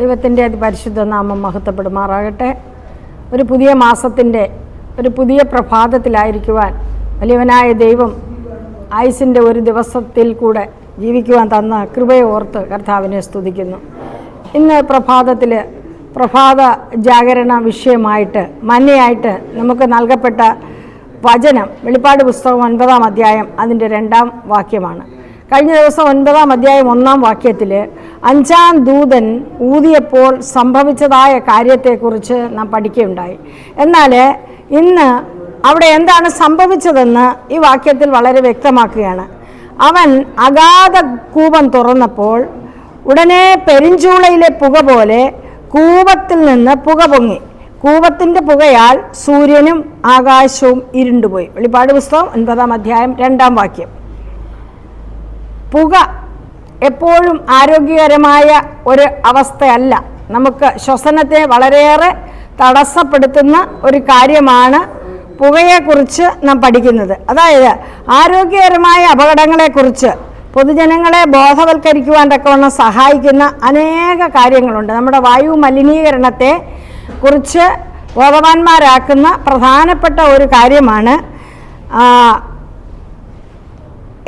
ദൈവത്തിൻ്റെ അതിപരിശുദ്ധ നാമം മഹത്വപ്പെടുമാറാകട്ടെ. ഒരു പുതിയ മാസത്തിൻ്റെ ഒരു പുതിയ പ്രഭാതത്തിലായിരിക്കുവാൻ വലിയവനായ ദൈവം ആയുസിൻ്റെ ഒരു ദിവസത്തിൽ കൂടെ ജീവിക്കുവാൻ തന്ന കൃപയെ ഓർത്ത് കർത്താവിനെ സ്തുതിക്കുന്നു. ഇന്ന് പ്രഭാതത്തിൽ പ്രഭാത ജാഗരണ വിഷയമായിട്ട് മന്നയായിട്ട് നമുക്ക് നൽകപ്പെട്ട വചനം വെളിപ്പാട് പുസ്തകം 9-ാം അധ്യായം അതിൻ്റെ 2-ാം വാക്യമാണ്. കഴിഞ്ഞ ദിവസം 9-ാം അധ്യായം 1-ാം വാക്യത്തിൽ 5-ാം ദൂതൻ ഊതിയപ്പോൾ സംഭവിച്ചതായ കാര്യത്തെക്കുറിച്ച് നാം പഠിക്കുകയുണ്ടായി. എന്നാൽ ഇന്ന് അവിടെ എന്താണ് സംഭവിച്ചതെന്ന് ഈ വാക്യത്തിൽ വളരെ വ്യക്തമാക്കുകയാണ്. അവൻ അഗാധ കൂപം തുറന്നപ്പോൾ ഉടനെ പെരിഞ്ചൂളയിലെ പുക പോലെ കൂപത്തിൽ നിന്ന് പുക പൊങ്ങി. കൂപത്തിൻ്റെ പുകയാൽ സൂര്യനും ആകാശവും ഇരുണ്ടുപോയി. വെളിപ്പാട് പുസ്തകം 9-ാം അധ്യായം 2-ാം വാക്യം. പുക എപ്പോഴും ആരോഗ്യകരമായ ഒരു അവസ്ഥയല്ല. നമുക്ക് ശ്വസനത്തെ വളരെയേറെ തടസ്സപ്പെടുത്തുന്ന ഒരു കാര്യമാണ് പുകയെക്കുറിച്ച് നാം പഠിക്കുന്നത്. അതായത് ആരോഗ്യകരമായ അപകടങ്ങളെക്കുറിച്ച് പൊതുജനങ്ങളെ ബോധവൽക്കരിക്കുവാൻ തക്കവണ്ണം സഹായിക്കുന്ന അനേക കാര്യങ്ങളുണ്ട്. നമ്മുടെ വായു മലിനീകരണത്തെ കുറിച്ച് ബോധവാന്മാരാക്കുന്ന പ്രധാനപ്പെട്ട ഒരു കാര്യമാണ്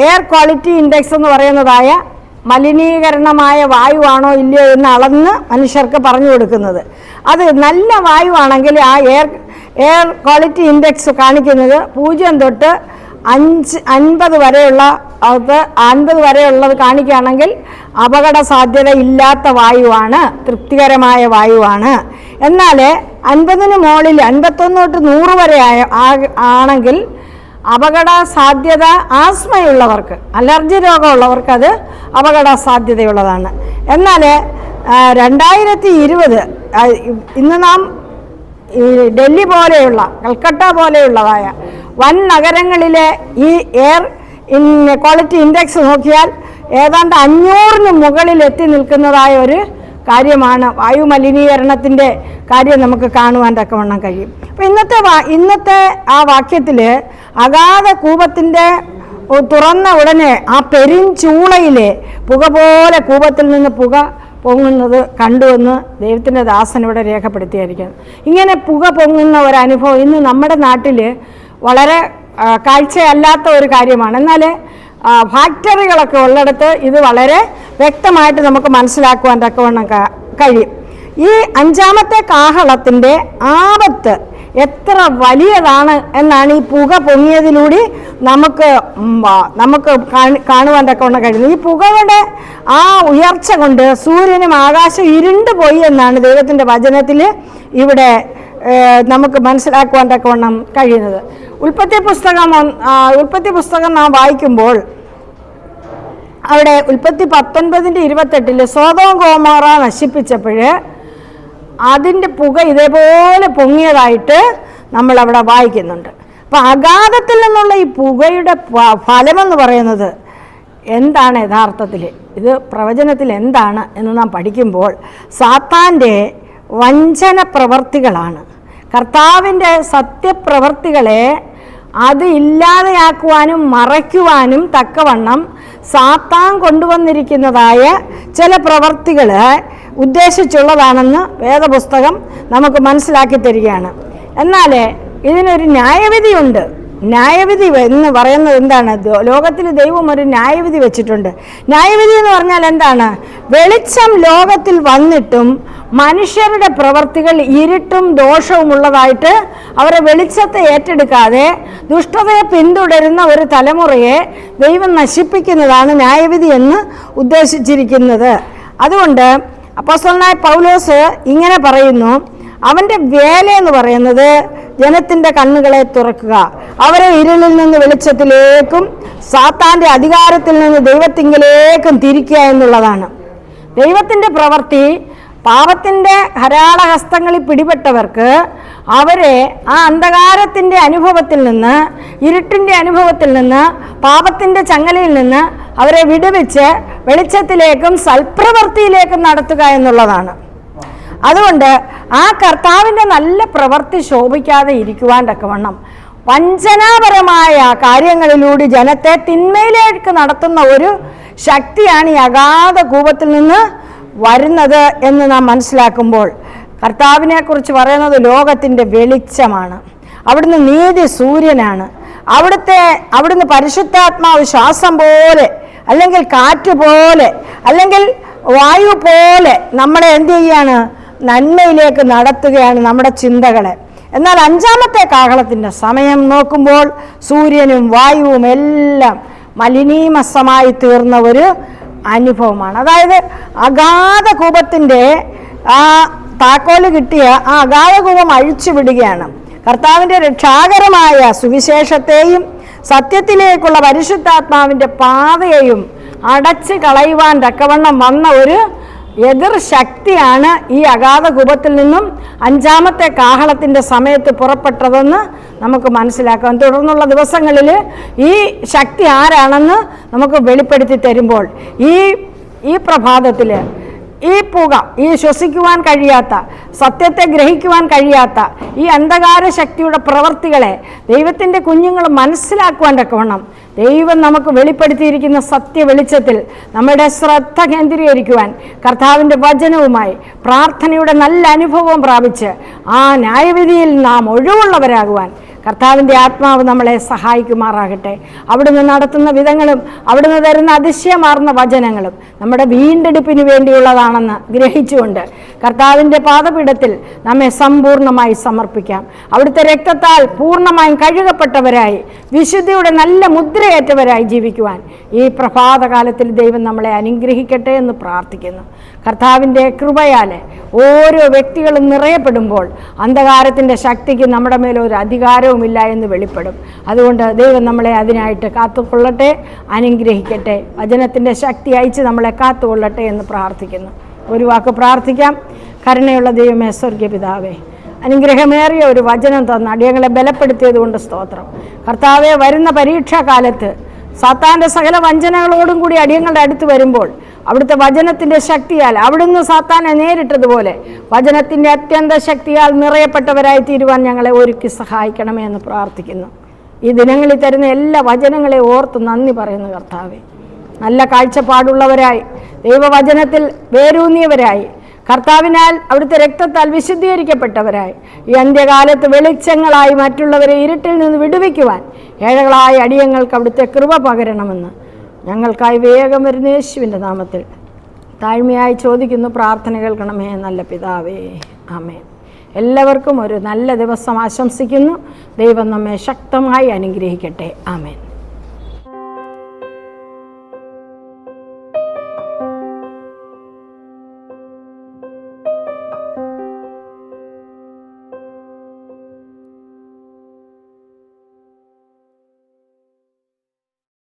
എയർ ക്വാളിറ്റി ഇൻഡെക്സ് എന്ന് പറയുന്നതായ മലിനീകരണമായ വായുവാണോ ഇല്ലയോ എന്ന് അളന്ന് മനുഷ്യർക്ക് പറഞ്ഞു കൊടുക്കുന്നത്. അത് നല്ല വായുവാണെങ്കിൽ ആ എയർ ക്വാളിറ്റി ഇൻഡെക്സ് കാണിക്കുന്നത് 0 തൊട്ട് 50 വരെയുള്ള 50 വരെയുള്ളത് കാണിക്കുകയാണെങ്കിൽ അപകട സാധ്യത ഇല്ലാത്ത വായുവാണ്, തൃപ്തികരമായ വായുവാണ്. എന്നാൽ 50-ന് മുകളിൽ 51 തൊട്ട് 100 വരെ ആണെങ്കിൽ അപകട സാധ്യത, ആസ്മയുള്ളവർക്ക്, അലർജി രോഗമുള്ളവർക്ക് അത് അപകട സാധ്യതയുള്ളതാണ്. എന്നാൽ 2020 ഇന്ന് നാം ഈ ഡൽഹി പോലെയുള്ള, കൽക്കട്ട പോലെയുള്ളതായ വൻ നഗരങ്ങളിലെ ഈ എയർ ക്വാളിറ്റി ഇൻഡെക്സ് നോക്കിയാൽ ഏതാണ്ട് 500-ന് മുകളിൽ എത്തി നിൽക്കുന്നതായ ഒരു കാര്യമാണ്. വായു മലിനീകരണത്തിൻ്റെ കാര്യം നമുക്ക് കാണുവാൻ തക്കവണ്ണം കഴിയും. അപ്പം ഇന്നത്തെ ആ വാക്യത്തിൽ അഗാധ കൂപത്തിൻ്റെ തുറന്ന ഉടനെ ആ പെരിഞ്ചൂളയിലെ പുക പോലെ കൂപത്തിൽ നിന്ന് പുക പൊങ്ങുന്നത് കണ്ടുവെന്ന് ദൈവത്തിൻ്റെ ദാസൻ ഇവിടെ രേഖപ്പെടുത്തിയായിരിക്കണം. ഇങ്ങനെ പുക പൊങ്ങുന്ന ഒരനുഭവം ഇന്ന് നമ്മുടെ നാട്ടിൽ വളരെ കാഴ്ചയല്ലാത്ത ഒരു കാര്യമാണ്. എന്നാൽ ഫാക്ടറികളൊക്കെ ഉള്ളിടത്ത് ഇത് വളരെ വ്യക്തമായിട്ട് നമുക്ക് മനസ്സിലാക്കുവാൻ തക്കവണ്ണം കഴിയും. ഈ 5-ാമത്തെ കാഹളത്തിൻ്റെ ആപത്ത് എത്ര വലിയതാണ് എന്നാണ് ഈ പുക പൊങ്ങിയതിലൂടെ നമുക്ക് കാണുവാൻ തക്കവണ്ണം കഴിയുന്നത്. ഈ പുകയുടെ ആ ഉയർച്ച കൊണ്ട് സൂര്യനും ആകാശം ഇരുണ്ടുപോയി എന്നാണ് ദൈവത്തിൻ്റെ വചനത്തിൽ ഇവിടെ നമുക്ക് മനസ്സിലാക്കുവാൻ തക്കവണ്ണം കഴിയുന്നത്. ഉൽപ്പത്തി പുസ്തകം നാം വായിക്കുമ്പോൾ അവിടെ ഉൽപ്പത്തി 19-28 സോദോം ഗോമോറ നശിപ്പിച്ചപ്പോൾ അതിൻ്റെ പുക ഇതേപോലെ പൊങ്ങിയതായിട്ട് നമ്മളവിടെ വായിക്കുന്നുണ്ട്. അപ്പം അഗാധത്തിൽ നിന്നുള്ള ഈ പുകയുടെ ഫലമെന്ന് പറയുന്നത് എന്താണ് യഥാർത്ഥത്തിൽ? ഇത് പ്രവചനത്തിൽ എന്താണ് എന്ന് നാം പഠിക്കുമ്പോൾ സാത്താൻ്റെ വഞ്ചന പ്രവർത്തികളാണ്. കർത്താവിൻ്റെ സത്യപ്രവർത്തികളെ അത് ഇല്ലാതെയാക്കുവാനും മറയ്ക്കുവാനും തക്കവണ്ണം സാത്താൻ കൊണ്ടുവന്നിരിക്കുന്നതായ ചില പ്രവർത്തികൾ ഉദ്ദേശിച്ചുള്ളതാണെന്ന് വേദപുസ്തകം നമുക്ക് മനസ്സിലാക്കി തരികയാണ്. എന്നാൽ ഇതിനൊരു ന്യായവിധിയുണ്ട്. ന്യായവിധി എന്ന് പറയുന്നത് എന്താണ്? ലോകത്തിൽ ദൈവം ഒരു ന്യായവിധി വെച്ചിട്ടുണ്ട്. ന്യായവിധി എന്ന് പറഞ്ഞാൽ എന്താണ്? വെളിച്ചം ലോകത്തിൽ വന്നിട്ടും മനുഷ്യരുടെ പ്രവർത്തികൾ ഇരുട്ടും ദോഷവും ഉള്ളതായിട്ട് അവരെ വെളിച്ചത്തെ ഏറ്റെടുക്കാതെ ദുഷ്ടതയെ പിന്തുടരുന്ന ഒരു തലമുറയെ ദൈവം നശിപ്പിക്കുന്നതാണ് ന്യായവിധി എന്ന് ഉദ്ദേശിച്ചിരിക്കുന്നത്. അതുകൊണ്ട് അപ്പോസ്തലനായ പൗലോസ് ഇങ്ങനെ പറയുന്നു, അവൻ്റെ വേലയെന്ന് പറയുന്നത് ജനത്തിൻ്റെ കണ്ണുകളെ തുറക്കുക, അവരെ ഇരുളിൽ നിന്ന് വെളിച്ചത്തിലേക്കും സാത്താൻ്റെ അധികാരത്തിൽ നിന്ന് ദൈവത്തിങ്കിലേക്കും തിരിക്കുക എന്നുള്ളതാണ്. ദൈവത്തിൻ്റെ പ്രവൃത്തി പാപത്തിൻ്റെ ഹരാളഹസ്തങ്ങളിൽ പിടിപെട്ടവർക്ക് അവരെ ആ അന്ധകാരത്തിൻ്റെ അനുഭവത്തിൽ നിന്ന്, ഇരുട്ടിൻ്റെ അനുഭവത്തിൽ നിന്ന്, പാപത്തിൻ്റെ ചങ്ങലയിൽ നിന്ന് അവരെ വിടുവിച്ച് വെളിച്ചത്തിലേക്കും സൽപ്രവൃത്തിയിലേക്കും നടത്തുക എന്നുള്ളതാണ്. അതുകൊണ്ട് ആ കർത്താവിൻ്റെ നല്ല പ്രവൃത്തി ശോഭിക്കാതെ ഇരിക്കുവാൻ തക്കവണ്ണം വഞ്ചനാപരമായ കാര്യങ്ങളിലൂടെ ജനത്തെ തിന്മയിലേക്ക് നടത്തുന്ന ഒരു ശക്തിയാണ് ഈ അഗാധ കൂപത്തിൽ നിന്ന് വരുന്നത് എന്ന് നാം മനസ്സിലാക്കുമ്പോൾ കർത്താവിനെക്കുറിച്ച് പറയുന്നത് ലോകത്തിൻ്റെ വെളിച്ചമാണ്, അവിടുന്ന് നീതി സൂര്യനാണ്, അവിടുന്ന് പരിശുദ്ധാത്മാവ് ശ്വാസം പോലെ അല്ലെങ്കിൽ കാറ്റ് പോലെ അല്ലെങ്കിൽ വായു പോലെ നമ്മളെ എന്ത് ചെയ്യാണ്? നന്മയിലേക്ക് നടത്തുകയാണ് നമ്മുടെ ചിന്തകളെ. എന്നാൽ അഞ്ചാമത്തെ കാഹളത്തിൻ്റെ സമയം നോക്കുമ്പോൾ സൂര്യനും വായുവും എല്ലാം മലിനീമസമായി തീർന്ന ഒരു അനുഭവമാണ്. അതായത് അഗാധകൂപത്തിൻ്റെ ആ താക്കോല് കിട്ടിയ ആ അഗാധകൂപം അഴിച്ചു വിടുകയാണ്. കർത്താവിൻ്റെ രക്ഷാകരമായ സുവിശേഷത്തെയും സത്യത്തിലേക്കുള്ള പരിശുദ്ധാത്മാവിൻ്റെ പാതയെയും അടച്ചു കളയുവാൻ തക്കവണ്ണം വന്ന ഒരു എതിർ ശക്തിയാണ് ഈ അഗാധകൂപത്തിൽ നിന്നും അഞ്ചാമത്തെ കാഹളത്തിൻ്റെ സമയത്ത് പുറപ്പെട്ടതെന്ന് നമുക്ക് മനസ്സിലാക്കാം. തുടർന്നുള്ള ദിവസങ്ങളിൽ ഈ ശക്തി ആരാണെന്ന് നമുക്ക് വെളിപ്പെടുത്തി തരുമ്പോൾ ഈ പ്രഭാതത്തിൽ ഈ പുക, ഈ ശ്വസിക്കുവാൻ കഴിയാത്ത, സത്യത്തെ ഗ്രഹിക്കുവാൻ കഴിയാത്ത ഈ അന്ധകാര ശക്തിയുടെ പ്രവൃത്തികളെ ദൈവത്തിൻ്റെ കുഞ്ഞുങ്ങൾ മനസ്സിലാക്കുവാൻ തക്കവണ്ണം ദൈവം നമുക്ക് വെളിപ്പെടുത്തിയിരിക്കുന്ന സത്യ വെളിച്ചത്തിൽ നമ്മുടെ ശ്രദ്ധ കേന്ദ്രീകരിക്കുവാൻ കർത്താവിൻ്റെ വചനവുമായി പ്രാർത്ഥനയുടെ നല്ല അനുഭവം പ്രാപിച്ച് ആ ന്യായവിധിയിൽ നാം ഒഴിവുള്ളവരാകുവാൻ കർത്താവിൻ്റെ ആത്മാവ് നമ്മളെ സഹായിക്കുമാറാകട്ടെ. അവിടുന്ന് നടത്തുന്ന വിധങ്ങളും അവിടുന്ന് തരുന്ന അതിശയമാർന്ന വചനങ്ങളും നമ്മുടെ വീണ്ടെടുപ്പിന് വേണ്ടിയുള്ളതാണെന്ന് ഗ്രഹിച്ചുകൊണ്ട് കർത്താവിൻ്റെ പാദപീഠത്തിൽ നമ്മെ സമ്പൂർണ്ണമായി സമർപ്പിക്കാം. അവിടുത്തെ രക്തത്താൽ പൂർണ്ണമായും കഴുകപ്പെട്ടവരായി വിശുദ്ധിയുടെ നല്ല മുദ്രയേറ്റവരായി ജീവിക്കുവാൻ ഈ പ്രഭാതകാലത്തിൽ ദൈവം നമ്മളെ അനുഗ്രഹിക്കട്ടെ എന്ന് പ്രാർത്ഥിക്കുന്നു. കർത്താവിൻ്റെ കൃപയാലെ ഓരോ വ്യക്തികളും നിറയപ്പെടുമ്പോൾ അന്ധകാരത്തിൻ്റെ ശക്തിക്ക് നമ്മുടെ മേലൊരു അധികാരവുമില്ല എന്ന് വെളിപ്പെടും. അതുകൊണ്ട് ദൈവം നമ്മളെ അതിനായിട്ട് കാത്തുകൊള്ളട്ടെ, അനുഗ്രഹിക്കട്ടെ, വചനത്തിൻ്റെ ശക്തി അയച്ച് നമ്മളെ കാത്തുകൊള്ളട്ടെ എന്ന് പ്രാർത്ഥിക്കുന്നു. ഒരു വാക്ക് പ്രാർത്ഥിക്കാം. കരുണയുള്ള ദൈവമേ, സ്വർഗ്ഗീയ പിതാവേ, അനുഗ്രഹമേറിയ ഒരു വചനം തന്ന അടിയങ്ങളെ ബലപ്പെടുത്തിയത് കൊണ്ട് സ്തോത്രം. കർത്താവെ, വരുന്ന പരീക്ഷാകാലത്ത് സാത്താൻ്റെ സകല വഞ്ചനകളോടും കൂടി അടിയങ്ങളുടെ അടുത്ത് വരുമ്പോൾ അവിടുത്തെ വചനത്തിൻ്റെ ശക്തിയാൽ അവിടുന്ന് സാത്താനെ നേരിട്ടതുപോലെ വചനത്തിൻ്റെ അത്യന്ത ശക്തിയാൽ നിറയപ്പെട്ടവരായി തീരുവാൻ ഞങ്ങളെ ഒരുക്കി സഹായിക്കണമേ എന്ന് പ്രാർത്ഥിക്കുന്നു. ഈ ദിനങ്ങളിൽ തരുന്ന എല്ലാ വചനങ്ങളെ ഓർത്ത് നന്ദി പറയുന്നു കർത്താവെ. നല്ല കാഴ്ചപ്പാടുള്ളവരായി, ദൈവവചനത്തിൽ വേരൂന്നിയവരായി, കർത്താവിനാൽ അവിടുത്തെ രക്തത്താൽ വിശുദ്ധീകരിക്കപ്പെട്ടവരായി ഈ അന്ത്യകാലത്ത് വെളിച്ചങ്ങളായി മറ്റുള്ളവരെ ഇരുട്ടിൽ നിന്ന് വിടുവിക്കുവാൻ ഏഴകളായ അടിയങ്ങൾക്ക് അവിടുത്തെ കൃപ പകരണമെന്ന് ഞങ്ങൾക്കായി വേഗം വരുന്ന യേശുവിൻ്റെ നാമത്തിൽ താഴ്മയായി ചോദിക്കുന്നു. പ്രാർത്ഥന കേൾക്കണമേ നല്ല പിതാവേ, ആമേൻ. എല്ലാവർക്കും ഒരു നല്ല ദിവസം ആശംസിക്കുന്നു. ദൈവം നമ്മെ ശക്തമായി അനുഗ്രഹിക്കട്ടെ. ആമേൻ.